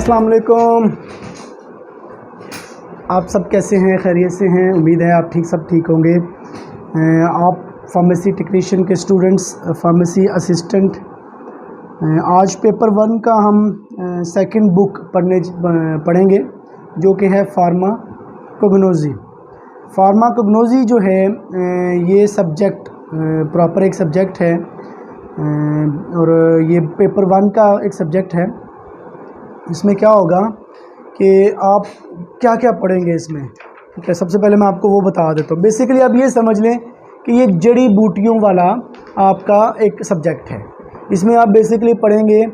अस्सलाम वालेकुम। आप सब कैसे हैं? खैरियत से हैं? उम्मीद है आप सब ठीक होंगे। आप फार्मेसी टेक्नीशियन के स्टूडेंट्स, फार्मेसी असिस्टेंट, आज पेपर 1 का हम सेकंड बुक पढ़ेंगे जो कि है फार्माकोग्नोसी। फार्माकोग्नोसी जो है ये सब्जेक्ट प्रॉपर एक सब्जेक्ट है और ये पेपर 1 का एक सब्जेक्ट है। इसमें क्या होगा कि आप क्या क्या पढ़ेंगे इसमें, ठीक है। सबसे पहले मैं आपको वो बता देता हूँ। बेसिकली आप ये समझ लें कि ये जड़ी बूटियों वाला आपका एक सब्जेक्ट है। इसमें आप बेसिकली पढ़ेंगे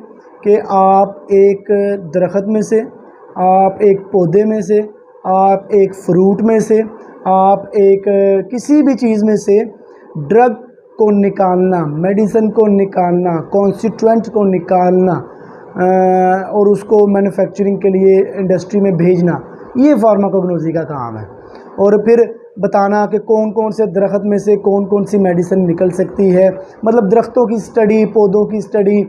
कि आप एक दरख्त में से, आप एक पौधे में से, आप एक फ्रूट में से, आप एक किसी भी चीज़ में से ड्रग को निकालना, मेडिसिन को निकालना, कॉन्स्टिट्यूएंट को निकालना और उसको मैन्युफैक्चरिंग के लिए इंडस्ट्री में भेजना, ये फार्माकोग्नोसी का काम है। और फिर बताना कि कौन कौन से दरख्त में से कौन कौन सी मेडिसिन निकल सकती है, मतलब दरख्तों की स्टडी, पौधों की स्टडी,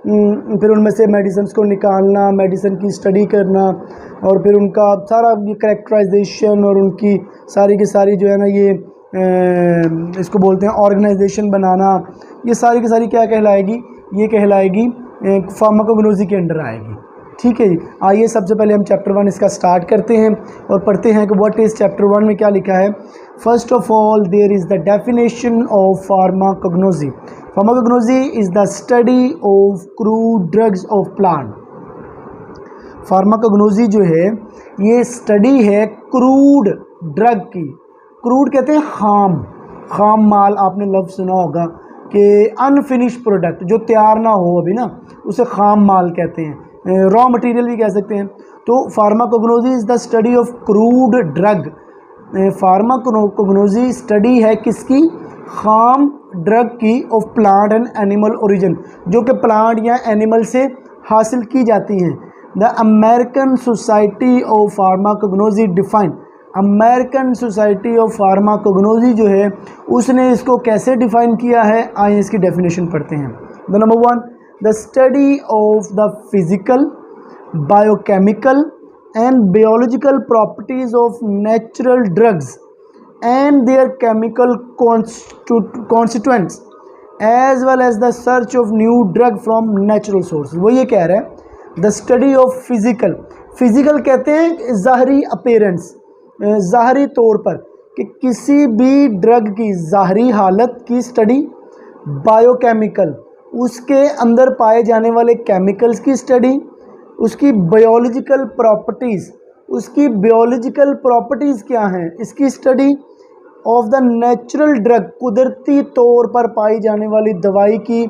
फिर उनमें से मेडिसिन को निकालना, मेडिसिन की स्टडी करना और फिर उनका सारा ये करैक्टराइजेशन और उनकी सारी की सारी जो है ना ये इसको बोलते हैं ऑर्गेनाइजेशन बनाना। ये सारी की सारी क्या कहलाएगी? ये कहलाएगी फार्माकोग्नोसी के अंडर आएगी, ठीक है जी। आइए सबसे पहले हम चैप्टर 1 इसका स्टार्ट करते हैं और पढ़ते हैं कि व्हाट इज़ चैप्टर 1 में क्या लिखा है। First of all there is the definition of pharmacognosy. Pharmacognosy is the study of crude drugs of plant. Pharmacognosy जो है ये स्टडी है क्रूड ड्रग की। क्रूड कहते हैं खाम माल। आपने लफ्ज़ सुना होगा कि अनफिनिश प्रोडक्ट जो तैयार ना हो अभी ना, उसे खाम माल कहते हैं, रॉ मटेरियल भी कह सकते हैं। तो pharmacognosy is the study of crude drug. Pharmacognosy study है किसकी? खाम ड्रग की, of plant and animal origin, जो कि प्लांट या एनिमल से हासिल की जाती हैं। The American Society of pharmacognosy define. American Society of pharmacognosy जो है उसने इसको कैसे डिफ़ाइन किया है, आइए इसकी डेफिनेशन पढ़ते हैं। The number 1, the study of the physical, biochemical and biological properties of natural drugs and their chemical constituents as well as the search of new drug from natural source. वो ये कह रहे हैं the study of physical. Physical कहते हैं ज़ाहरी appearance, ज़ाहरी तौर पर कि किसी भी ड्रग की ज़ाहरी हालत की स्टडी। बायोकेमिकल, उसके अंदर पाए जाने वाले केमिकल्स की स्टडी। उसकी बायोलॉजिकल प्रॉपर्टीज़, उसकी बायोलॉजिकल प्रॉपर्टीज़ क्या हैं, इसकी study. Of the natural drug, कुदरती तौर पर पाई जाने वाली दवाई की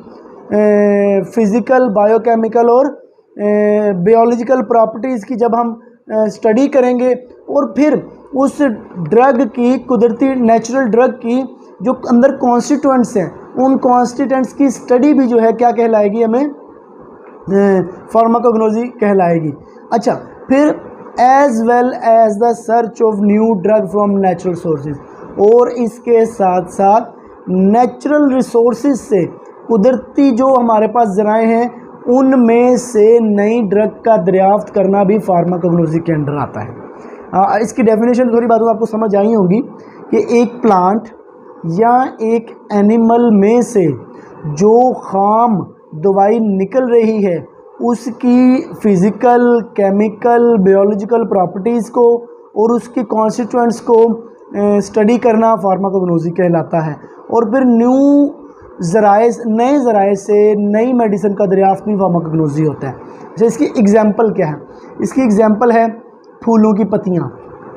फ़िज़िकल, बायोकेमिकल और बायोलॉजिकल प्रॉपर्टीज़ की जब हम स्टडी करेंगे और फिर उस ड्रग की, कुदरती नेचुरल ड्रग की जो अंदर कॉन्स्टिट्यूएंट्स हैं, उन कॉन्स्टिट्यूएंट्स की स्टडी भी जो है क्या कहलाएगी? हमें फार्माकोग्नोसी कहलाएगी। अच्छा, फिर as well as the search of new drug from natural sources, और इसके साथ साथ नेचुरल रिसोर्सेज से, कुदरती जो हमारे पास ज़राए हैं उनमें से नई ड्रग का दरियाफ्त करना भी फार्माकोग्नोसी के अंडर आता है। इसकी डेफिनेशन थोड़ी बातों आपको समझ आई होगी कि एक प्लांट या एक एनिमल में से जो खाम दवाई निकल रही है उसकी फ़िज़िकल, केमिकल, बायोलॉजिकल प्रॉपर्टीज़ को और उसकी कॉन्स्टिट्यूएंट्स को स्टडी करना फार्माकोग्नोसी कहलाता है। और फिर नए ज़राए से नई मेडिसिन का दरियाफ्त भी फार्माकोग्नोसी होता है। अच्छा, इसकी एग्जांपल क्या है? इसकी एग्जांपल है फूलों की पत्तियाँ।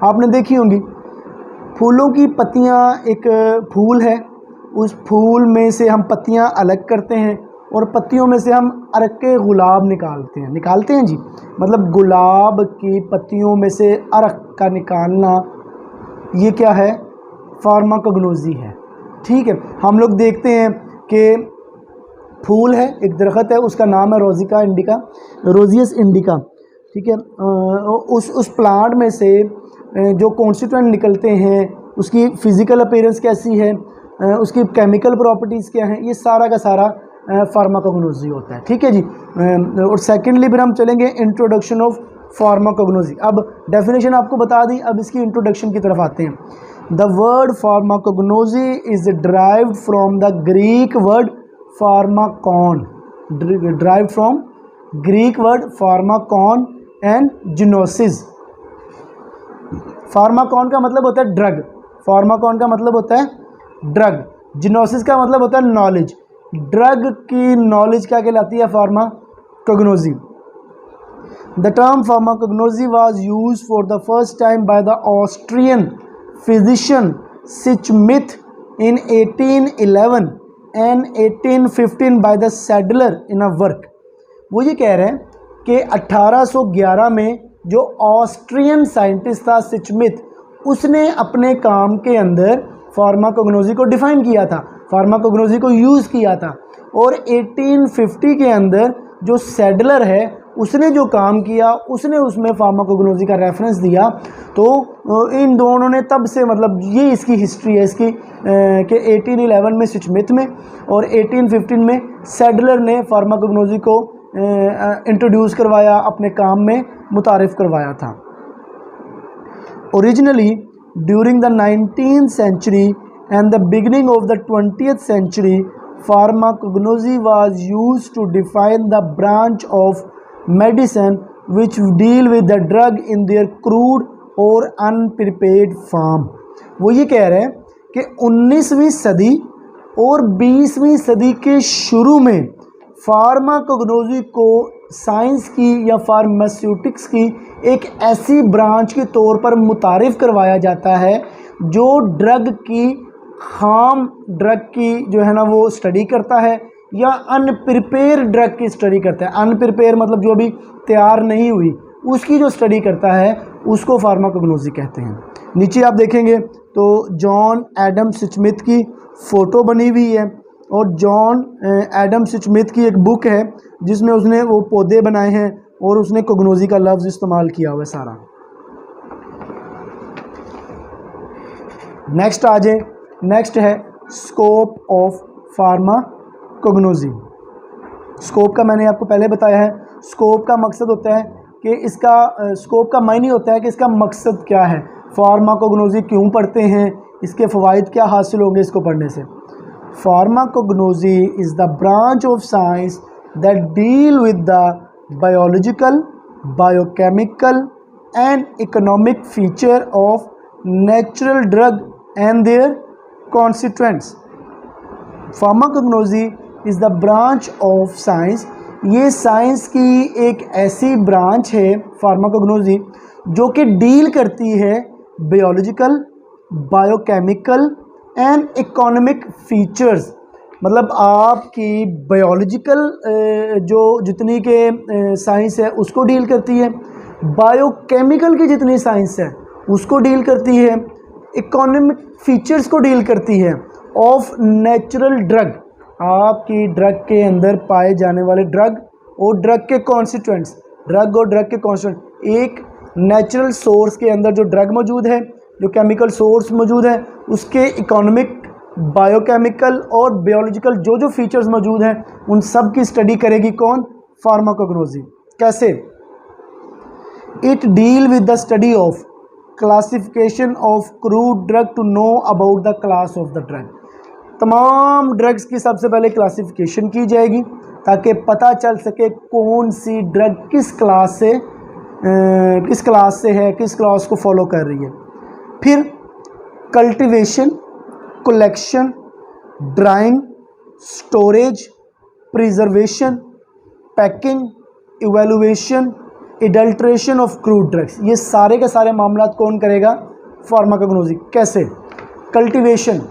आपने देखी होंगी फूलों की पत्तियाँ। एक फूल है, उस फूल में से हम पत्तियाँ अलग करते हैं और पत्तियों में से हम अरक गुलाब निकालते हैं जी। मतलब गुलाब की पत्तियों में से अरक का निकालना, ये क्या है? फार्माकोग्नोसी है, ठीक है। हम लोग देखते हैं कि फूल है, एक दरख्त है, उसका नाम है रोजियस इंडिका, ठीक है। उस प्लांट में से जो कॉन्स्टिट्यूएंट निकलते हैं, उसकी फ़िज़िकल अपीयरेंस कैसी है, उसकी केमिकल प्रॉपर्टीज़ क्या हैं, ये सारा का सारा फार्माकोग्नोसी होता है। ठीक है जी। और सेकेंडली फिर हम चलेंगे इंट्रोडक्शन ऑफ फार्माकोग्नोसी। अब डेफिनेशन आपको बता दी, अब इसकी इंट्रोडक्शन की तरफ आते हैं। The word pharmacognosy is derived from the Greek word pharmakon, derived from Greek word pharmakon and gnosis. फार्माकॉन का मतलब होता है ड्रग, फार्माकॉन का मतलब होता है ड्रग, जिनोसिस का मतलब होता है नॉलेज। ड्रग की नॉलेज क्या कहलाती है? Pharmacognosy. The term pharmacognosy was used for the first time by the Austrian physician Schmidt in 1811 and 1815 by the Seydler in a work. वो ये कह रहे हैं कि 1811 में जो ऑस्ट्रियन साइंटिस्ट था सिचमिथ, उसने अपने काम के अंदर फार्माकोग्नोसी को डिफाइन किया था, फार्माकोग्नोसी को यूज़ किया था। और 1850 के अंदर जो सैडलर है उसने जो काम किया, उसने उसमें फार्माकोग्नोसी का रेफरेंस दिया। तो इन दोनों ने तब से, मतलब ये इसकी हिस्ट्री है इसकी कि 1811 में सिचमिथ में और 1815 में सैडलर ने फार्माकोग्नोसी को इंट्रोड्यूस करवाया, अपने काम में मुतारिफ करवाया था। Originally during the 19th century and the beginning of the 20th century, pharmacognosy was used to define the branch of medicine which deal with the drug in their crude or unprepared form। वो ये कह रहे हैं कि 19वीं सदी और 20वीं सदी के शुरू में फार्माकोग्नोसी को साइंस की या फार्मास्यूटिक्स की एक ऐसी ब्रांच के तौर पर मुतारिफ करवाया जाता है जो ड्रग की, खाम ड्रग की जो है ना वो स्टडी करता है, या अनप्रिपेयर ड्रग की स्टडी करता है। अनप्रिपेयर मतलब जो अभी तैयार नहीं हुई, उसकी जो स्टडी करता है उसको फार्माकोग्नोसी कहते हैं। नीचे आप देखेंगे तो जॉन एडम स्मिथ की फ़ोटो बनी हुई है, और जॉन एडम स्मिथ की एक बुक है जिसमें उसने वो पौधे बनाए हैं और उसने कोग्नोसी का लफ्ज़ इस्तेमाल किया हुआ है सारा। नेक्स्ट आ जाए, नेक्स्ट है स्कोप ऑफ फार्माकोग्नोसी। स्कोप का मैंने आपको पहले बताया है। स्कोप का मकसद होता है कि इसका स्कोप का मायने होता है कि इसका मकसद क्या है, फार्माकोग्नोसी क्यों पढ़ते हैं, इसके फ़वाइद क्या हासिल होंगे इसको पढ़ने से। Pharmacognosy is the branch of science that deal with the biological, biochemical and economic feature of natural drug and their constituents. Pharmacognosy is the branch of science, ये साइंस की एक ऐसी ब्रांच है फार्माकोग्नोसी जो कि डील करती है biological, biochemical and economic features. मतलब आपकी बायोलॉजिकल जो जितनी के साइंस है उसको डील करती है, बायोकेमिकल की जितनी साइंस है उसको डील करती है, इकोनॉमिक फीचर्स को डील करती है ऑफ नेचुरल ड्रग, आपकी ड्रग के अंदर पाए जाने वाले ड्रग और ड्रग के कॉन्स्टिट्यूएंट्स, ड्रग और ड्रग के कॉन्स्टिट्यूएंट। एक नेचुरल सोर्स के अंदर जो ड्रग मौजूद है, जो केमिकल सोर्स मौजूद है, उसके इकोनॉमिक, बायोकेमिकल और बायोलॉजिकल जो जो फीचर्स मौजूद हैं उन सब की स्टडी करेगी कौन? फार्माकोग्नोसी। कैसे? It deal with the study of classification of crude drug to know about the class of the drug. तमाम ड्रग्स की सबसे पहले क्लासिफिकेशन की जाएगी ताकि पता चल सके कौन सी ड्रग किस क्लास से है, किस क्लास को फॉलो कर रही है। फिर cultivation, collection, drawing, storage, preservation, packing, evaluation, adulteration of crude drugs, ये सारे के सारे मामला कौन करेगा? फार्माकोग्नोसी। कैसे? कल्टीवेशन,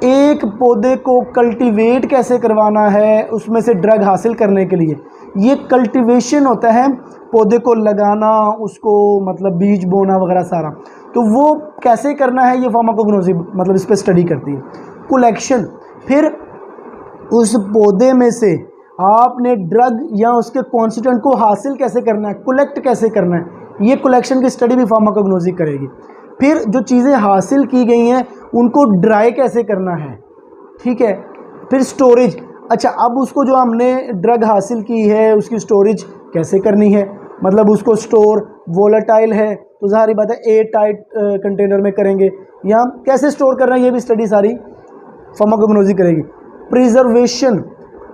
एक पौधे को कल्टीवेट कैसे करवाना है उसमें से ड्रग हासिल करने के लिए, ये कल्टीवेशन होता है, पौधे को लगाना, उसको मतलब बीज बोना वगैरह सारा, तो वो कैसे करना है ये फार्माकोग्नोसी मतलब इस पर स्टडी करती है। कलेक्शन, फिर उस पौधे में से आपने ड्रग या उसके कॉन्स्टिट्यूएंट को हासिल कैसे करना है, कलेक्ट कैसे करना है, ये कलेक्शन की स्टडी भी फार्माकोग्नोसी करेगी। फिर जो चीज़ें हासिल की गई हैं उनको ड्राई कैसे करना है, ठीक है। फिर स्टोरेज, अच्छा, अब उसको जो हमने ड्रग हासिल की है उसकी स्टोरेज कैसे करनी है, मतलब उसको स्टोर वोलेटाइल है तो ज़ाहिर बात है एयर टाइट कंटेनर में करेंगे, या कैसे स्टोर करना है ये भी स्टडी सारी फार्माकोग्नोसी करेगी। प्रिजर्वेशन,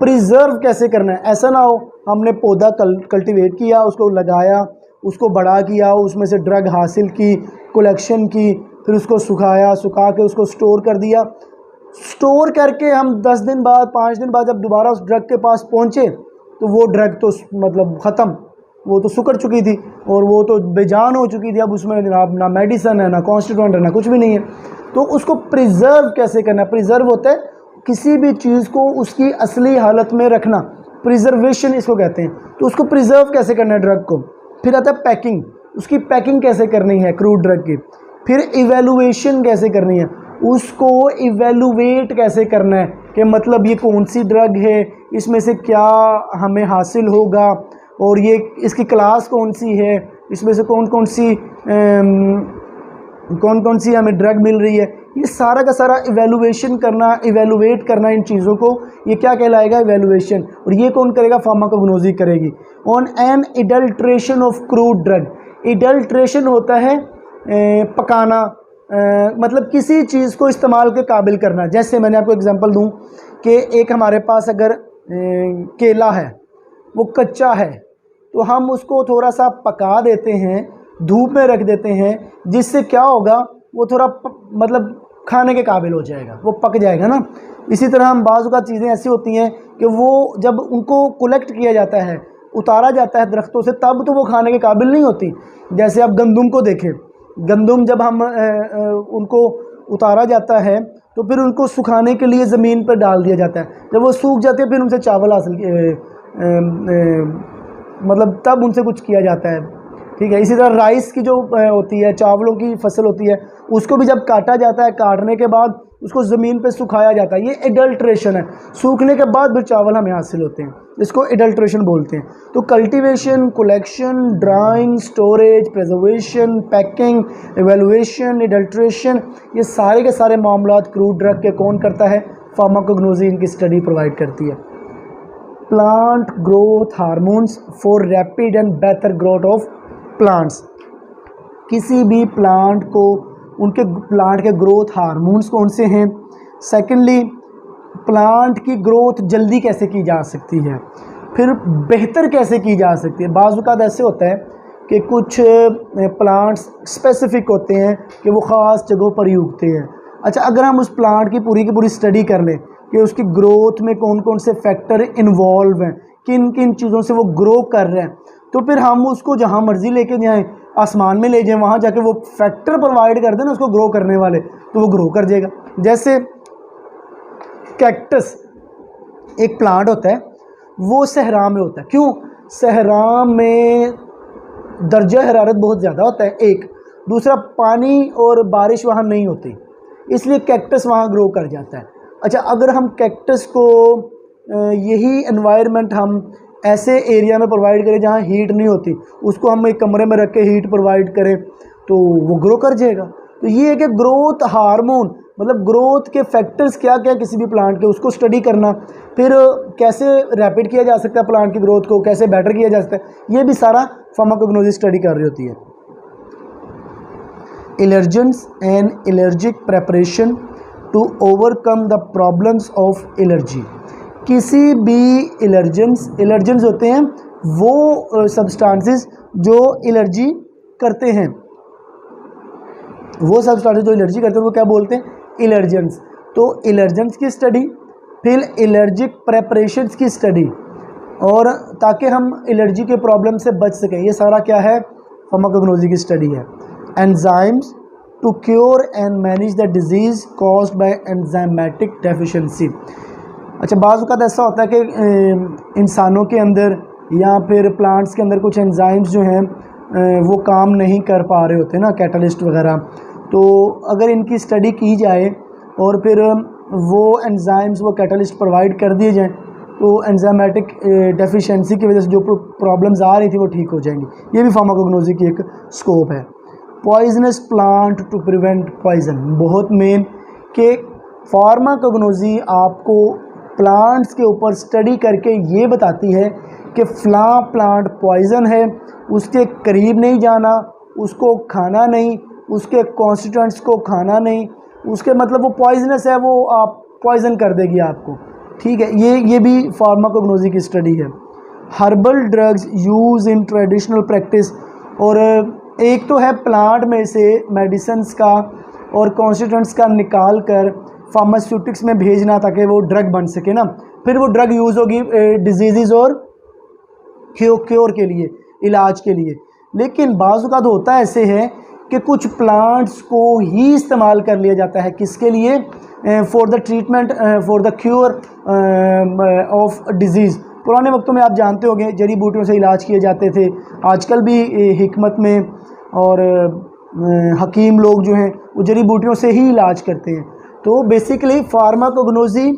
प्रिजर्व कैसे करना है, ऐसा ना हो हमने पौधा कल्टीवेट किया, उसको लगाया, उसको बड़ा किया, उसमें से ड्रग हासिल की, कलेक्शन की, फिर उसको सुखाया, सुखा के उसको स्टोर कर दिया, स्टोर करके हम 10 दिन बाद 5 दिन बाद जब दोबारा उस ड्रग के पास पहुँचे तो वो ड्रग तो मतलब ख़त्म, वो तो सुकड़ चुकी थी और वो तो बेजान हो चुकी थी, अब उसमें ना मेडिसन है, ना कॉन्स्टिट्यूएंट है, ना कुछ भी नहीं है। तो उसको प्रिजर्व कैसे करना है, प्रिजर्व होता है किसी भी चीज़ को उसकी असली हालत में रखना, प्रिजर्वेशन इसको कहते हैं। तो उसको प्रिजर्व कैसे करना है ड्रग को। फिर आता है पैकिंग, उसकी पैकिंग कैसे करनी है क्रूड ड्रग की। फिर इवेलुएशन कैसे करनी है, उसको इवेलुएट कैसे करना है कि मतलब ये कौन सी ड्रग है, इसमें से क्या हमें हासिल होगा, और ये इसकी क्लास कौन सी है, इसमें से कौन कौन सी हमें ड्रग मिल रही है, ये सारा का सारा इवेलुएशन करना, इवेलुएट करना इन चीज़ों को, ये क्या कहलाएगा, इवेलुएशन। और ये कौन करेगा, फार्माकोग्नोसी करेगी। On an adulteration of crude drug, adulteration होता है पकाना, मतलब किसी चीज़ को इस्तेमाल के काबिल करना। जैसे मैंने आपको एग्जांपल दूं कि एक हमारे पास अगर केला है, वो कच्चा है, तो हम उसको थोड़ा सा पका देते हैं, धूप में रख देते हैं, जिससे क्या होगा, वो थोड़ा मतलब खाने के काबिल हो जाएगा, वो पक जाएगा ना। इसी तरह हम बाज़ का चीज़ें ऐसी होती हैं कि वो जब उनको कलेक्ट किया जाता है, उतारा जाता है दरख्तों से, तब तो वो खाने के काबिल नहीं होती। जैसे आप गंदुम को देखें, गंदुम जब हम उनको उतारा जाता है तो फिर उनको सुखाने के लिए ज़मीन पर डाल दिया जाता है, जब वो सूख जाते हैं फिर उनसे चावल हासिल मतलब तब उनसे कुछ किया जाता है, ठीक है। इसी तरह राइस की जो होती है, चावलों की फसल होती है, उसको भी जब काटा जाता है, काटने के बाद उसको ज़मीन पे सुखाया जाता है, ये एडल्ट्रेशन है। सूखने के बाद फिर चावल हमें हासिल होते हैं, इसको एडल्ट्रेशन बोलते हैं। तो cultivation, collection, drawing, storage, preservation, packing, evaluation, adulteration, ये सारे के सारे मामलात क्रूड ड्रग के कौन करता है, फार्माकोग्नोसी इनकी स्टडी प्रोवाइड करती है। Plant growth hormones for rapid and बेहतर ग्रोथ ऑफ प्लांट्स, किसी भी प्लांट को उनके प्लांट के ग्रोथ हार्मोन्स कौन से हैं। सेकेंडली, प्लांट की ग्रोथ जल्दी कैसे की जा सकती है, फिर बेहतर कैसे की जा सकती है। बाज़ औक़ात ऐसे होता है कि कुछ प्लांट्स स्पेसिफ़िक होते हैं कि वो ख़ास जगहों पर ही उगते हैं। अच्छा, अगर हम उस प्लांट की पूरी स्टडी कर लें कि उसकी ग्रोथ में कौन कौन से फैक्टर इन्वॉल्व हैं, किन किन चीज़ों से वो ग्रो कर रहे हैं, तो फिर हम उसको जहाँ मर्ज़ी लेके जाएं, आसमान में ले जाएं, वहाँ जाके वो फैक्टर प्रोवाइड कर दें ना उसको ग्रो करने वाले, तो वो ग्रो कर जाएगा। जैसे कैक्टस एक प्लांट होता है, वो सहरा में होता है। क्यों? सहरा में दर्जा हरारत बहुत ज़्यादा होता है, एक दूसरा पानी और बारिश वहाँ नहीं होती, इसलिए कैक्टस वहाँ ग्रो कर जाता है। अच्छा, अगर हम कैक्टस को यही एनवायरनमेंट हम ऐसे एरिया में प्रोवाइड करें जहाँ हीट नहीं होती, उसको हम एक कमरे में रख के हीट प्रोवाइड करें, तो वो ग्रो कर जाएगा। तो ये है कि ग्रोथ हार्मोन, मतलब ग्रोथ के फैक्टर्स क्या क्या किसी भी प्लांट के, उसको स्टडी करना, फिर कैसे रैपिड किया जा सकता है प्लांट की ग्रोथ को, कैसे बेटर किया जा सकता है, ये भी सारा फार्माकोग्नोसी स्टडी कर रही होती है। Allergens and allergic preparation to overcome the problems of allergy, किसी भी एलर्जेंस होते हैं वो सब्सटेंसेस जो एलर्जी करते हैं, वो सब्सटेंसेस जो एलर्जी करते हैं वो क्या बोलते हैं, एलर्जेंस। तो एलर्जेंस की स्टडी, फिर एलर्जिक प्रेपरेशंस की स्टडी, और ताकि हम एलर्जी के प्रॉब्लम से बच सकें, ये सारा क्या है, फार्माकोग्नोसी की स्टडी है। Enzymes to cure and manage the disease caused by enzymatic deficiency. अच्छा, बाज़ वक़्त ऐसा होता है कि इंसानों के अंदर या फिर प्लांट्स के अंदर कुछ एंजाइम्स जो हैं वो काम नहीं कर पा रहे होते ना, कैटलिस्ट वगैरह, तो अगर इनकी स्टडी की जाए और फिर वो एंजाइम्स, वो कैटलिस्ट प्रोवाइड कर दिए जाएँ, तो एंजाइमेटिक डेफिशिएंसी की वजह से जो प्रॉब्लम्स आ रही थी वो ठीक हो जाएंगी। ये भी फार्माकोग्नोसी की एक स्कोप है। Poisonous plant to prevent poison, बहुत मेन कि फार्माकोग्नोसी आपको प्लांट्स के ऊपर स्टडी करके ये बताती है कि फ़लाँ प्लांट पॉइज़न है, उसके करीब नहीं जाना, उसको खाना नहीं, उसके कॉन्स्टिट्यूएंट्स को खाना नहीं, उसके मतलब वो पॉइजनस है, वो आप पॉइज़न कर देगी आपको, ठीक है। ये भी फार्माकोग्नोसी की स्टडी है। Herbal drugs use in traditional practice, और एक तो है प्लांट में से मेडिसिन्स का और कॉन्स्टिट्यूएंट्स का निकाल कर फार्मास्यूटिक्स में भेजना ताकि वो ड्रग बन सके ना, फिर वो ड्रग यूज़ होगी डिजीज़ और क्योर के लिए, इलाज के लिए। लेकिन बाज़ औक़ात होता ऐसे है कि कुछ प्लांट्स को ही इस्तेमाल कर लिया जाता है, किसके लिए, for the treatment, for the cure of disease. पुराने वक्तों में आप जानते होंगे जड़ी बूटियों से इलाज किए जाते थे, आजकल भी हिकमत में और हकीम लोग जो हैं वो जड़ी बूटियों से ही इलाज करते हैं। तो बेसिकली फार्माकोग्नोसी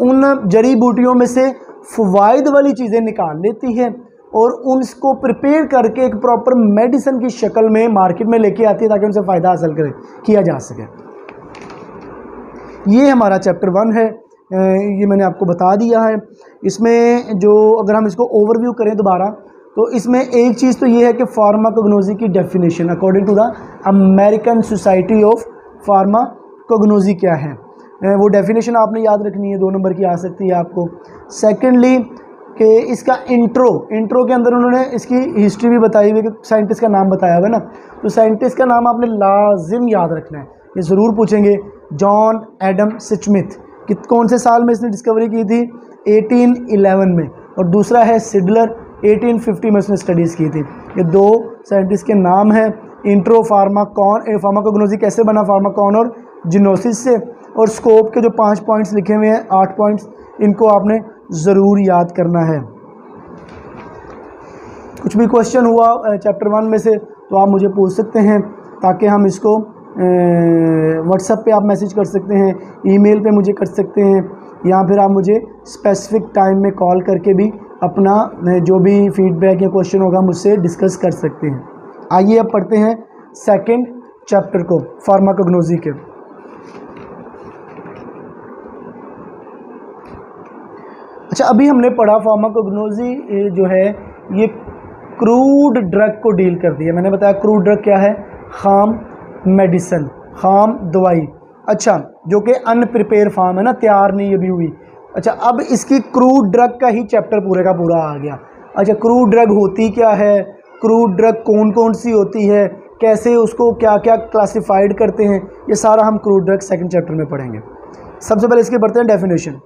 उन जड़ी बूटियों में से फ़वाइद वाली चीज़ें निकाल लेती है और उनको प्रिपेयर करके एक प्रॉपर मेडिसिन की शक्ल में मार्केट में लेके आती है ताकि उनसे फ़ायदा हासिल किया जा सके। ये हमारा चैप्टर 1 है, ये मैंने आपको बता दिया है। इसमें जो अगर हम इसको ओवरव्यू करें दोबारा, तो इसमें एक चीज़ तो ये है कि फार्माकोग्नोसी की definition according to the American Society of Pharmacognosy क्या है, वो डेफिनेशन आपने याद रखनी है, 2 नंबर की आ सकती है आपको। सेकेंडली कि इसका इंट्रो के अंदर उन्होंने इसकी हिस्ट्री भी बताई हुई, कि साइंटिस्ट का नाम बताया हुआ है ना, तो साइंटिस्ट का नाम आपने लाजिम याद रखना है, ये ज़रूर पूछेंगे। जॉन एडम स्मिथ, कि कौन से साल में इसने डिस्कवरी की थी, 1811 में, और दूसरा है सिडलर, 1850 में उसने स्टडीज़ की थी। ये 2 साइंटिस्ट के नाम हैं। इंट्रो फार्माकोग्नोसी कैसे बना, फार्माकॉन और जिनोसिस से, और स्कोप के जो 5 पॉइंट्स लिखे हुए हैं, 8 पॉइंट्स, इनको आपने ज़रूर याद करना है। कुछ भी क्वेश्चन हुआ चैप्टर 1 में से तो आप मुझे पूछ सकते हैं, ताकि हम इसको व्हाट्सएप पे आप मैसेज कर सकते हैं, ईमेल पे मुझे कर सकते हैं, या फिर आप मुझे स्पेसिफिक टाइम में कॉल करके भी अपना जो भी फीडबैक या क्वेश्चन होगा मुझसे डिस्कस कर सकते हैं। आइए अब पढ़ते हैं सेकंड चैप्टर को, फार्माकोग्नोसी के। अच्छा, अभी हमने पढ़ा फार्माकोग्नोसी जो है ये क्रूड ड्रग को डील करती है। मैंने बताया क्रूड ड्रग क्या है, खाम मेडिसिन, खाम दवाई। अच्छा, जो कि अनप्रिपेयर फार्म है ना, तैयार नहीं अभी हुई। अच्छा, अब इसकी क्रूड ड्रग का ही चैप्टर पूरे का पूरा आ गया। अच्छा, क्रूड ड्रग होती क्या है, क्रूड ड्रग कौन कौन सी होती है, कैसे उसको क्या क्या क्लासिफाइड करते हैं, ये सारा हम क्रूड ड्रग सेकंड चैप्टर में पढ़ेंगे। सबसे पहले इसके पढ़ते हैं definition.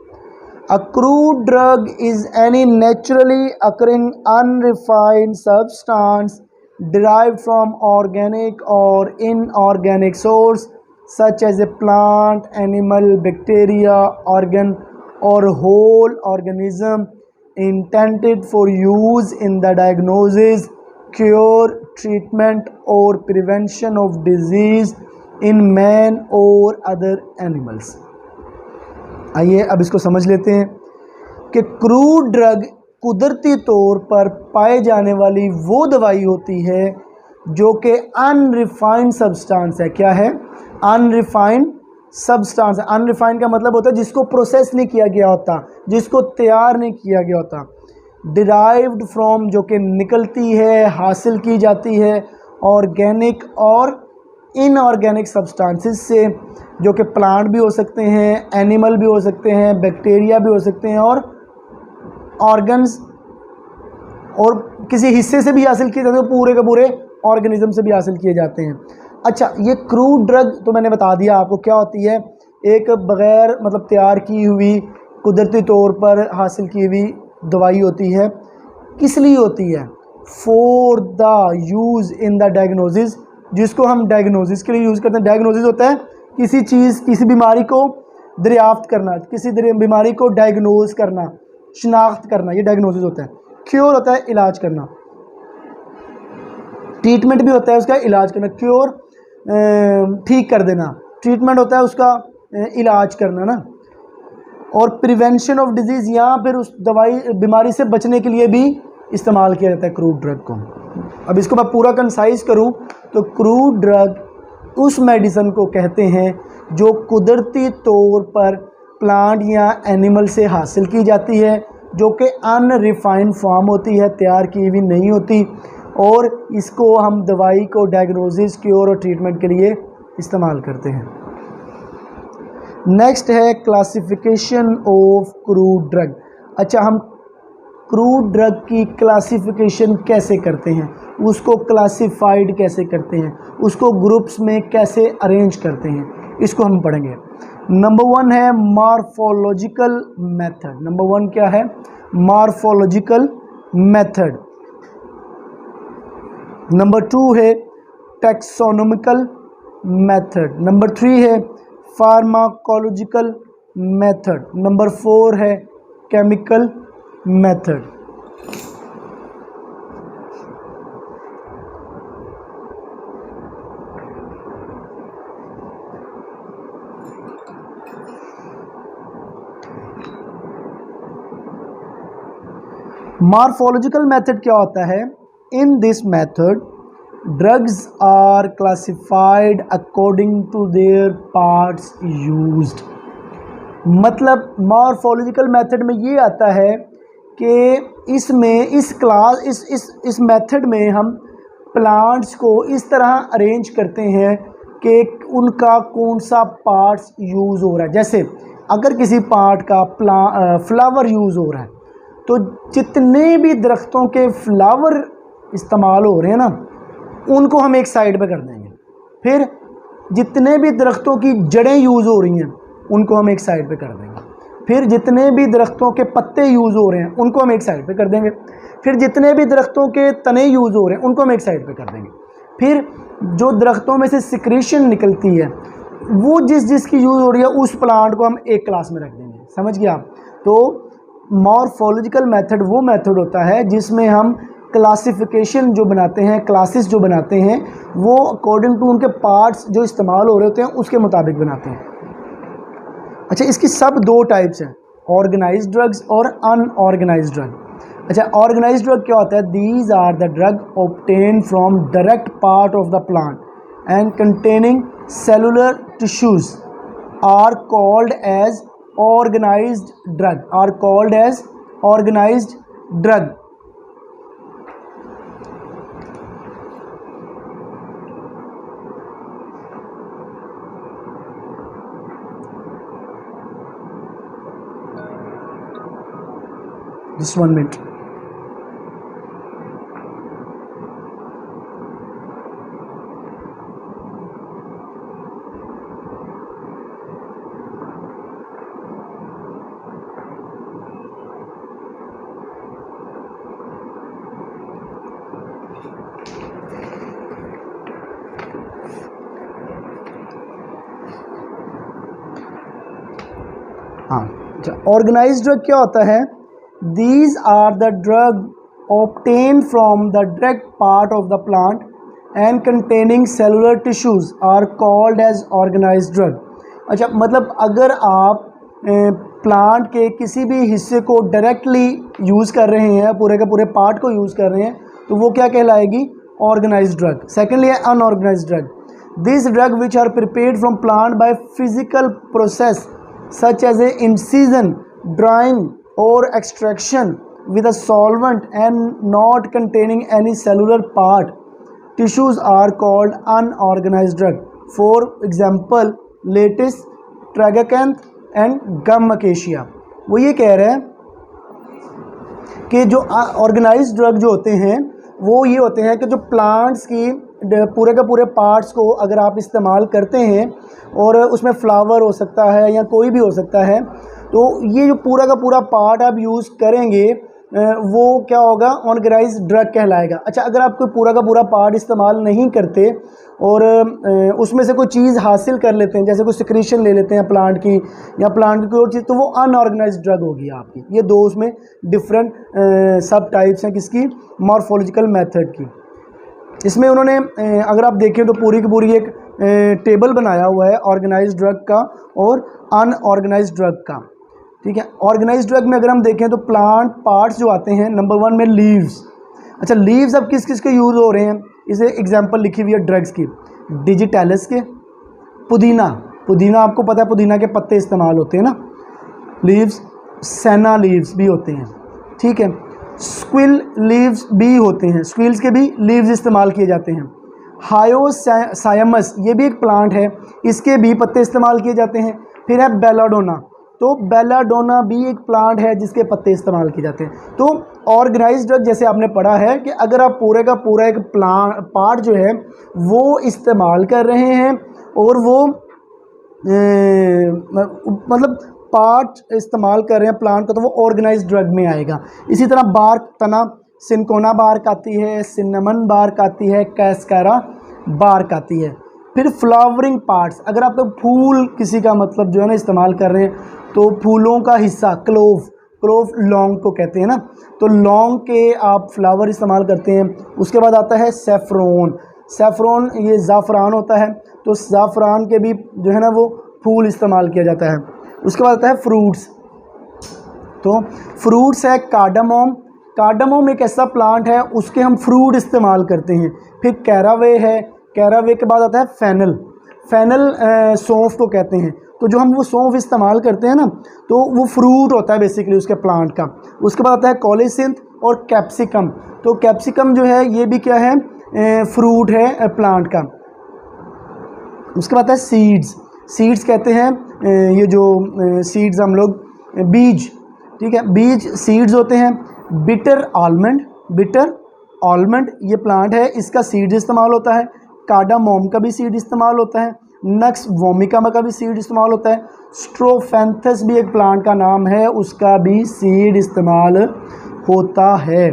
A crude drug is any naturally occurring unrefined substance derived from organic or inorganic source such as a plant, animal, bacteria, organ or whole organism intended for use in the diagnosis, cure, treatment or prevention of disease in man or other animals। आइए अब इसको समझ लेते हैं कि crude drug कुदरती तौर पर पाए जाने वाली वो दवाई होती है जो कि अनरिफाइंड सब्सटेंस है। क्या है, अनरिफाइंड सब्सटेंस। अनरिफाइंड का मतलब होता है जिसको प्रोसेस नहीं किया गया होता, जिसको तैयार नहीं किया गया होता। डिराइव्ड फ्रॉम, जो कि निकलती है, हासिल की जाती है, ऑर्गेनिक और इनऑर्गेनिक सब्सटेंसेस से, जो कि प्लांट भी हो सकते हैं, एनिमल भी हो सकते हैं, बैक्टीरिया भी हो सकते हैं, और ऑर्गन्स और किसी हिस्से से भी हासिल किए जाते हैं, पूरे के पूरे ऑर्गेनिज्म से भी हासिल किए जाते हैं। अच्छा, ये क्रूड ड्रग तो मैंने बता दिया आपको क्या होती है, एक बग़ैर मतलब तैयार की हुई, कुदरती तौर पर हासिल की हुई दवाई होती है। किस लिए होती है, for the use in the diagnosis, जिसको हम डायग्नोसिस के लिए यूज़ करते हैं। डायग्नोसिस होता है किसी चीज़, किसी बीमारी को दरियाफ्त करना, किसी बीमारी को डायग्नोज करना, शिनाख्त करना, ये डायग्नोसिस होता है। क्योर होता है इलाज करना, ट्रीटमेंट भी होता है उसका इलाज करना। क्योर ठीक कर देना, ट्रीटमेंट होता है उसका इलाज करना ना। और प्रिवेंशन ऑफ डिजीज़, या फिर उस दवाई बीमारी से बचने के लिए भी इस्तेमाल किया जाता है क्रूड ड्रग को। अब इसको मैं पूरा कंसाइज करूं तो क्रूड ड्रग उस मेडिसिन को कहते हैं जो कुदरती तौर पर प्लांट या एनिमल से हासिल की जाती है, जो कि अनरिफाइंड फॉर्म होती है, तैयार की हुई नहीं होती, और इसको हम दवाई को डायग्नोसिस, क्योर और ट्रीटमेंट के लिए इस्तेमाल करते हैं। नेक्स्ट है क्लासिफिकेशन ऑफ क्रूड ड्रग। अच्छा, हम क्रूड ड्रग की क्लासिफिकेशन कैसे करते हैं, उसको क्लासिफाइड कैसे करते हैं, उसको ग्रुप्स में कैसे अरेंज करते हैं, इसको हम पढ़ेंगे। नंबर 1 है मॉर्फोलॉजिकल मेथड। नंबर 1 क्या है? Morphological method. नंबर 2 है टैक्सोनॉमिकल मेथड। नंबर 3 है फार्माकोलॉजिकल मेथड। नंबर 4 है केमिकल मेथड। मॉर्फोलॉजिकल मेथड क्या होता है? In this method drugs are classified according to their parts used. मतलब मॉर्फोलॉजिकल मेथड में ये आता है कि इसमें इस मेथड में हम प्लांट्स को इस तरह अरेंज करते हैं कि उनका कौन सा पार्ट्स यूज़ हो रहा है। जैसे अगर किसी पार्ट का फ्लावर यूज़ हो रहा है, तो जितने भी दरख्तों के फ्लावर इस्तेमाल हो रहे हैं ना, उनको हम एक साइड पे कर देंगे। फिर जितने भी दरख्तों की जड़ें यूज़ हो रही हैं, उनको हम एक साइड पे कर देंगे। फिर जितने भी दरख्तों के पत्ते यूज़ हो रहे हैं, उनको हम एक साइड पे कर देंगे। फिर जितने भी दरख्तों के तने यूज़ हो रहे हैं, उनको हम एक साइड पे कर देंगे। फिर जो दरख्तों में से सिक्रीशन निकलती है, वो जिसकी यूज़ हो रही है, उस प्लांट को हम एक क्लास में रख देंगे। समझ गए आप? तो मॉर्फोलॉजिकल मेथड वो मेथड होता है जिसमें हम क्लासिफिकेशन जो बनाते हैं, क्लासेस जो बनाते हैं, वो अकॉर्डिंग टू उनके पार्ट्स जो इस्तेमाल हो रहे होते हैं उसके मुताबिक बनाते हैं। अच्छा, इसकी सब 2 टाइप्स हैं, ऑर्गेनाइज्ड ड्रग्स और अनऑर्गेनाइज्ड ड्रग। अच्छा, ऑर्गेनाइज्ड ड्रग क्या होता है? These are the drug obtain from direct part of the plant and containing cellular tissues are called as organised drug, are called as organised drug. Just 1 minute. हाँ, organised drug क्या होता है? These are the drug obtained from the direct part of the plant and containing cellular tissues are called as organized drug। अच्छा, मतलब अगर आप plant के किसी भी हिस्से को डायरेक्टली यूज़ कर रहे हैं, पूरे के पूरे पार्ट को यूज़ कर रहे हैं, तो वो क्या कहलाएगी? Organized drug. सेकेंडली है unorganized drug. This drug which are prepared from plant by physical process such as a incision, drying or extraction with a solvent and not containing any cellular part tissues are called unorganized drug. For example, lettuce, tragacanth and gum acacia। वो ये कह रहे हैं कि जो organised drug जो होते हैं, वो ये होते हैं कि जो प्लांट्स की पूरे के पूरे पार्ट्स को अगर आप इस्तेमाल करते हैं, और उसमें फ्लावर हो सकता है या कोई भी हो सकता है, तो ये जो पूरा का पूरा पार्ट आप यूज़ करेंगे, वो क्या होगा? ऑर्गेनाइज्ड ड्रग कहलाएगा। अच्छा, अगर आप कोई पूरा का पूरा पार्ट इस्तेमाल नहीं करते और उसमें से कोई चीज़ हासिल कर लेते हैं, जैसे कोई सिक्रीशन ले लेते हैं प्लांट की या प्लांट की कोई और चीज़, तो वो अनऑर्गेनाइज्ड ड्रग होगी आपकी। ये 2 उसमें डिफरेंट सब टाइप्स हैं किसकी? मॉर्फोलॉजिकल मेथड की। इसमें उन्होंने अगर आप देखें तो पूरी की पूरी एक टेबल बनाया हुआ है ऑर्गेनाइज्ड ड्रग का और अनऑर्गेनाइज्ड ड्रग का। ठीक है, ऑर्गेनाइज्ड ड्रग में अगर हम देखें तो प्लांट पार्ट्स जो आते हैं, नंबर 1 में लीव्स। अच्छा, लीव्स अब किस किस के यूज़ हो रहे हैं? इसे एग्जांपल लिखी हुई है ड्रग्स की, डिजिटैलिस के, पुदीना। पुदीना आपको पता है, पुदीना के पत्ते इस्तेमाल होते हैं ना। लीव्स, सेना लीव्स भी होते हैं, ठीक है। स्क्विल लीव्स भी होते हैं, स्क्विल्स के भी लीव्स इस्तेमाल किए जाते हैं। हायोसायमस ये भी एक प्लांट है, इसके भी पत्ते इस्तेमाल किए जाते हैं। फिर है बेलाडोना, तो बेलाडोना भी एक प्लांट है जिसके पत्ते इस्तेमाल किए जाते हैं। तो ऑर्गेनाइज्ड ड्रग जैसे आपने पढ़ा है कि अगर आप पूरे का पूरा एक पार्ट जो है वो इस्तेमाल कर रहे हैं और वो मतलब पार्ट इस्तेमाल कर रहे हैं प्लांट का, तो वो ऑर्गेनाइज्ड ड्रग में आएगा। इसी तरह बार्क, तना, सिनकोना बार्क आती है, सिनेमन बार्क आती है, कैस्कारा बार्क आती है। फिर फ्लावरिंग पार्ट्स, अगर आप लोग फूल किसी का मतलब जो है ना इस्तेमाल कर रहे हैं, तो फूलों का हिस्सा क्लोव, क्लोव लौंग को कहते हैं ना, तो लौंग के आप फ्लावर इस्तेमाल करते हैं। उसके बाद आता है सेफ्रॉन, सेफ्रॉन ये ज़ाफ़रान होता है, तो ज़ाफ़रान के भी जो है ना वो फूल इस्तेमाल किया जाता है। उसके बाद आता है फ्रूट्स, तो फ्रूट्स है कार्डामोम, कार्डामोम एक ऐसा प्लांट है उसके हम फ्रूट इस्तेमाल करते हैं। फिर कैरावे है, कैरावे के बाद आता है फेनल, फेनल सौंफ को कहते हैं, तो जो हम वो सौंफ इस्तेमाल करते हैं ना, तो वो फ्रूट होता है बेसिकली उसके प्लांट का। उसके बाद आता है कोलिसिंथ और कैप्सिकम, तो कैप्सिकम जो है ये भी क्या है, फ्रूट है प्लांट का। उसके बाद आता है सीड्स, सीड्स कहते हैं ये जो सीड्स हम लोग बीज, ठीक है, बीज सीड्स होते हैं। बिटर आलमंड, बिटर आलमंड ये प्लांट है, इसका सीड इस्तेमाल होता है। कार्डामोम का भी सीड इस्तेमाल होता है। नक्स वोमिका का भी सीड इस्तेमाल होता है। स्ट्रोफेंथस भी एक प्लांट का नाम है, उसका भी सीड इस्तेमाल होता है।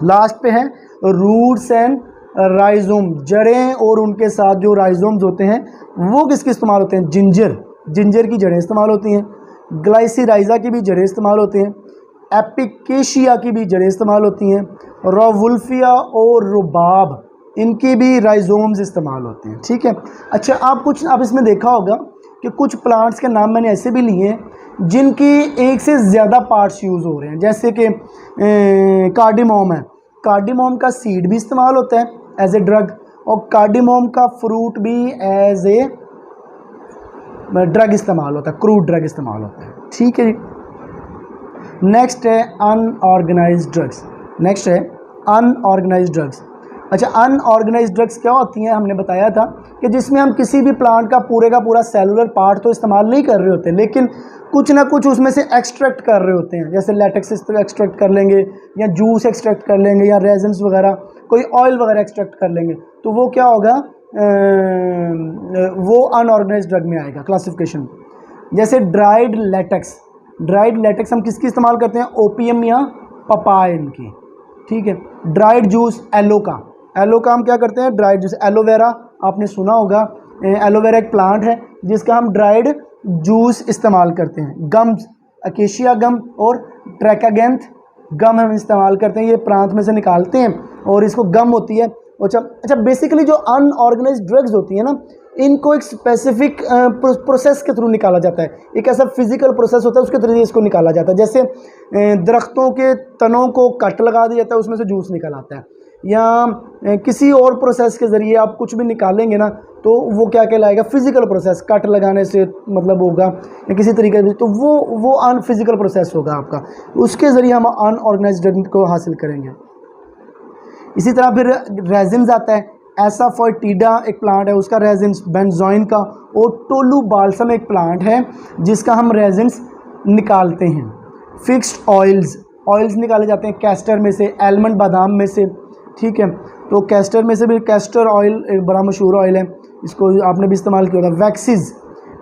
लास्ट पे है रूट्स एंड राइजोम, जड़ें और उनके साथ जो राइजोम्स होते हैं वो किसके इस्तेमाल होते हैं, जिंजर, जिंजर की जड़ें इस्तेमाल होती हैं। ग्लाइसिराइजा की भी जड़ें इस्तेमाल होती हैं। एपिकेशिया की भी जड़ें इस्तेमाल होती हैं। रोवुल्फिया और रुबाब इनकी भी राइजोम्स इस्तेमाल होते हैं, ठीक है। अच्छा, आप इसमें देखा होगा कि कुछ प्लांट्स के नाम मैंने ऐसे भी लिए हैं जिनकी एक से ज़्यादा पार्ट्स यूज़ हो रहे हैं, जैसे कि कार्डिमोम है, कार्डिमोम का सीड भी इस्तेमाल होता है एज ए ड्रग, और कार्डिमोम का फ्रूट भी एज ए ड्रग इस्तेमाल होता है, क्रूड ड्रग इस्तेमाल होता है, ठीक है जी। नेक्स्ट है अनऑर्गेनाइज्ड ड्रग्स, नेक्स्ट है अनऑर्गेनाइज्ड ड्रग्स। अच्छा, अनऑर्गेनाइज्ड ड्रग्स क्या होती हैं, हमने बताया था कि जिसमें हम किसी भी प्लांट का पूरा सेलुलर पार्ट तो इस्तेमाल नहीं कर रहे होते, लेकिन कुछ ना कुछ उसमें से एक्सट्रैक्ट कर रहे होते हैं, जैसे लेटेक्स एक्सट्रैक्ट कर लेंगे, या जूस एक्सट्रैक्ट कर लेंगे, या रेजन्स वगैरह, कोई ऑयल वगैरह एक्सट्रैक्ट कर लेंगे, तो वो क्या होगा, वो अनऑर्गेनाइज्ड ड्रग में आएगा क्लासिफिकेशन। जैसे ड्राइड लेटेक्स, ड्राइड लेटेक्स हम किसकी इस्तेमाल करते हैं, ओपीएम या पपाइन की, ठीक है। ड्राइड जूस एलो का, एलो का हम क्या करते हैं, ड्राइड जूस, एलोवेरा आपने सुना होगा, एलोवेरा एक प्लांट है जिसका हम ड्राइड जूस इस्तेमाल करते हैं। गम्स, अकेशिया गम और ट्रैकागेंथ गम हम इस्तेमाल करते हैं, ये प्रांत में से निकालते हैं और इसको गम होती है। अच्छा, बेसिकली जो अनऑर्गेनाइज्ड ड्रग्स होती है ना, इनको एक स्पेसिफिक प्रोसेस के थ्रू निकाला जाता है, एक ऐसा फिजिकल प्रोसेस होता है उसके थ्रू इसको निकाला जाता है। जैसे दरख्तों के तनों को कट लगा दिया जाता है, उसमें से जूस निकल आता है, या किसी और प्रोसेस के ज़रिए आप कुछ भी निकालेंगे ना, तो वो क्या कहलाएगा, फिजिकल प्रोसेस, कट लगाने से मतलब होगा या किसी तरीके से, तो वो अनफिजिकल प्रोसेस होगा आपका, उसके ज़रिए हम अनऑर्गेनाइज्ड ड्रग को हासिल करेंगे। इसी तरह फिर रेजिन्स आता है, एसाफोइटिडा एक प्लांट है उसका रेजिन्स, बेंजोइन का, और टोलू बाल्सम एक प्लांट है जिसका हम रेजिन्स निकालते हैं। फिक्स्ड ऑयल्स, ऑयल्स निकाले जाते हैं कैस्टर में से, आलमंड बादाम में से, ठीक है। तो कैस्टर में से भी कैस्टर ऑयल एक बड़ा मशहूर ऑयल है, इसको आपने भी इस्तेमाल किया होगा। Waxes,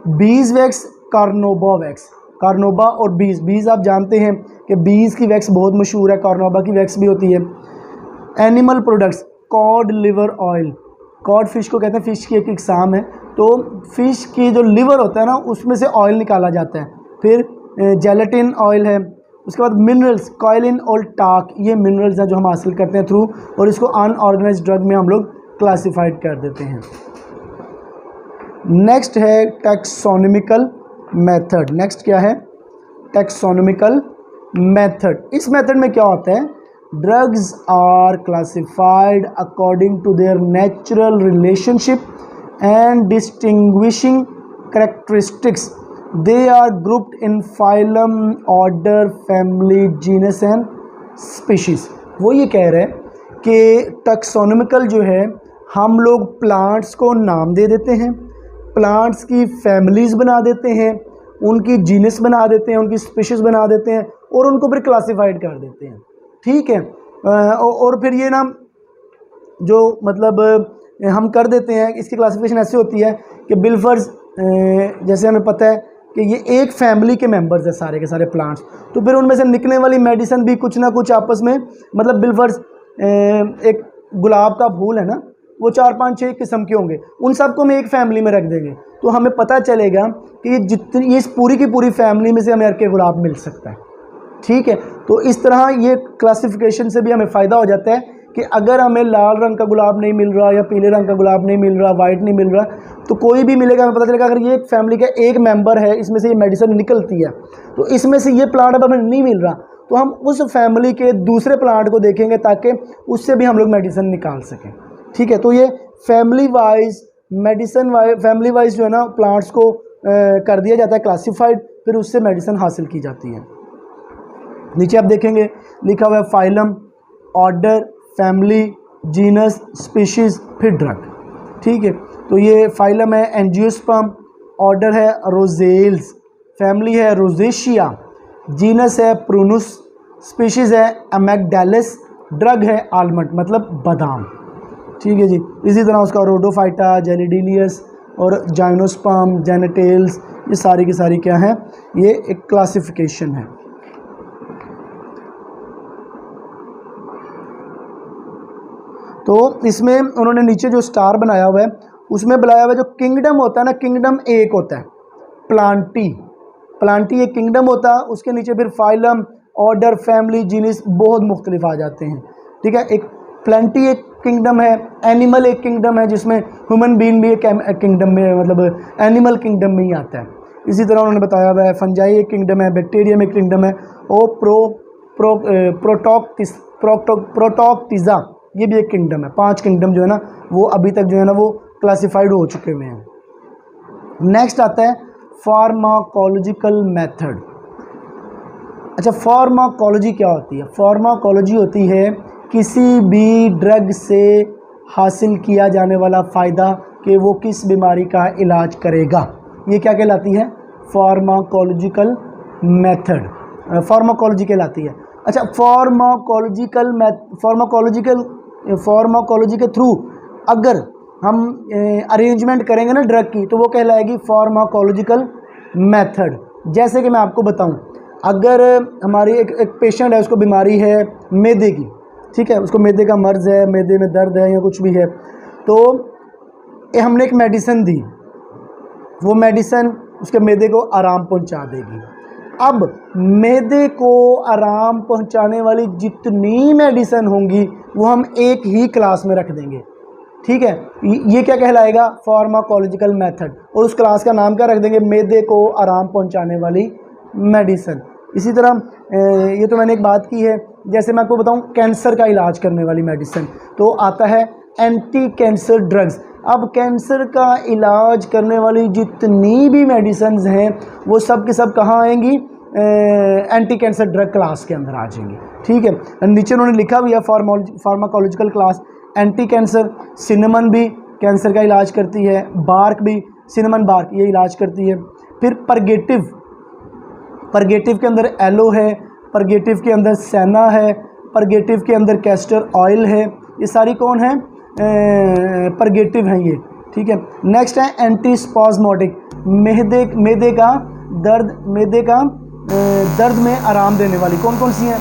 bees wax, carnauba wax, carnauba और बीज, बीज आप जानते हैं कि बीज की वैक्स बहुत मशहूर है, कार्नोबा की वैक्स भी होती है। Animal products, cod liver oil, code fish को कहते हैं, फ़िश की एक इकसाम है, तो फ़िश की जो लिवर होता है ना उसमें से ऑयल निकाला जाता है। फिर जेलेटिन ऑयल है। उसके बाद मिनरल्स, कॉलिन और टाक, ये मिनरल्स हैं जो हम हासिल करते हैं थ्रू, और इसको अनऑर्गेनाइज्ड ड्रग में हम लोग क्लासिफाइड कर देते हैं। नेक्स्ट है टैक्सोनॉमिकल मेथड, नेक्स्ट क्या है, टैक्सोनॉमिकल मेथड। इस मेथड में क्या होता है, drugs are classified according to their natural relationship and distinguishing characteristics they are grouped in phylum, order, family, genus and species. वो ये कह रहे हैं कि टैक्सोनॉमिकल जो है, हम लोग प्लांट्स को नाम दे देते हैं, प्लांट्स की फैमिलीज़ बना देते हैं, उनकी जीनस बना देते हैं, उनकी स्पीशीज़ बना देते हैं और उनको फिर क्लासिफाइड कर देते हैं। ठीक है। और फिर ये ना जो मतलब हम कर देते हैं, इसकी क्लासिफिकेशन ऐसे होती है कि बिल्फर्स, जैसे हमें पता है कि ये एक फैमिली के मेंबर्स हैं सारे के सारे प्लांट्स, तो फिर उनमें से निकलने वाली मेडिसिन भी कुछ ना कुछ आपस में, मतलब बिल्फर्स, एक गुलाब का फूल है ना, वो 4-5-6 किस्म के होंगे, उन सबको हम एक फैमिली में रख देंगे, तो हमें पता चलेगा कि ये जितनी, इस पूरी की पूरी फैमिली में से हमें अर्के गुलाब मिल सकता है। ठीक है। तो इस तरह ये क्लासिफिकेशन से भी हमें फ़ायदा हो जाता है कि अगर हमें लाल रंग का गुलाब नहीं मिल रहा या पीले रंग का गुलाब नहीं मिल रहा, वाइट नहीं मिल रहा, तो कोई भी मिलेगा, हमें पता चलेगा अगर ये एक फैमिली का एक मेंबर है, इसमें से ये मेडिसिन निकलती है, तो इसमें से ये प्लांट अब हमें नहीं मिल रहा, तो हम उस फैमिली के दूसरे प्लांट को देखेंगे ताकि उससे भी हम लोग मेडिसिन निकाल सकें। ठीक है। तो ये family wise medicine family wise जो है ना प्लांट्स को कर दिया जाता है क्लासिफाइड, फिर उससे मेडिसिन हासिल की जाती है। नीचे आप देखेंगे लिखा हुआ है phylum, order, family, genus, species, फिर ड्रग। ठीक है। तो ये फाइलम है एंजियोस्पर्म, ऑर्डर है रोजेल्स, फैमिली है रोजेशिया, जीनस है प्रूनुस, स्पीशीज़ है अमेगडालिस, ड्रग है आलमंड मतलब बादाम। ठीक है जी। इसी तरह उसका रोडोफाइटा, जेलिडिलियस और जाइनोस्पर्म, जेनेटेल्स, ये सारी की सारी क्या है, ये एक क्लासिफिकेशन है। तो इसमें उन्होंने नीचे जो स्टार बनाया हुआ है उसमें बनाया हुआ है, जो किंगडम होता है ना, किंगडम एक होता है प्लांटी, प्लांटी एक किंगडम होता है, उसके नीचे फिर फाइलम, ऑर्डर, फैमिली, जीनस बहुत मुख्तलिफ आ जाते हैं। ठीक है। एक प्लांटी एक किंगडम है, एनिमल एक किंगडम है, जिसमें ह्यूमन बीइंग भी एक किंगडम में, मतलब एनिमल किंगडम में ही आता है। इसी तरह उन्होंने बताया हुआ है फंजाई एक किंगडम है, बैक्टीरियम एक किंगडम है, और प्रोटोक्टिजा ये भी एक किंगडम है। 5 किंगडम जो है ना वो अभी तक जो है ना वो क्लासिफाइड हो चुके हुए हैं। नेक्स्ट आता है फार्माकोलॉजिकल मेथड। अच्छा, फार्माकोलॉजी क्या होती है? फार्माकोलॉजी होती है किसी भी ड्रग से हासिल किया जाने वाला फ़ायदा कि वो किस बीमारी का इलाज करेगा, ये क्या कहलाती है? फार्माकोलॉजिकल मेथड, फार्माकोलॉजी कहलाती है। अच्छा, फार्माकोलॉजी के थ्रू अगर हम अरेंजमेंट करेंगे ना ड्रग की, तो वो कहलाएगी फार्माकोलॉजिकल मेथड। जैसे कि मैं आपको बताऊं, अगर हमारी एक पेशेंट है, उसको बीमारी है मैदे की, ठीक है, उसको मैदे का मर्ज़ है, मैदे में दर्द है या कुछ भी है, तो हमने एक मेडिसिन दी, वो मेडिसिन उसके मैदे को आराम पहुंचा देगी। अब मैदे को आराम पहुंचाने वाली जितनी मेडिसिन होंगी वो हम एक ही क्लास में रख देंगे। ठीक है, ये क्या कहलाएगा? Pharmacological method. और उस क्लास का नाम क्या रख देंगे? मैदे को आराम पहुंचाने वाली मेडिसिन। इसी तरह ये तो मैंने एक बात की है, जैसे मैं आपको बताऊं कैंसर का इलाज करने वाली मेडिसिन, तो आता है एंटी कैंसर ड्रग्स। अब कैंसर का इलाज करने वाली जितनी भी मेडिसिन हैं वो सब के सब कहाँ आएंगी? एंटी कैंसर ड्रग क्लास के अंदर आ जाएंगी। ठीक है, नीचे उन्होंने लिखा भी है pharmacological class, anti cancer, cinnamon भी कैंसर का इलाज करती है, बार्क भी, सिनेमन बार्क ये इलाज करती है। फिर परगेटिव के अंदर एलो है, परगेटिव के अंदर सेना है, परगेटिव के अंदर कैस्टर ऑयल है, ये सारी कौन है? परगेटिव हैं ये। ठीक है, नेक्स्ट है एंटी स्पाज्मोटिक, मैदे का दर्द में आराम देने वाली कौन कौन सी हैं?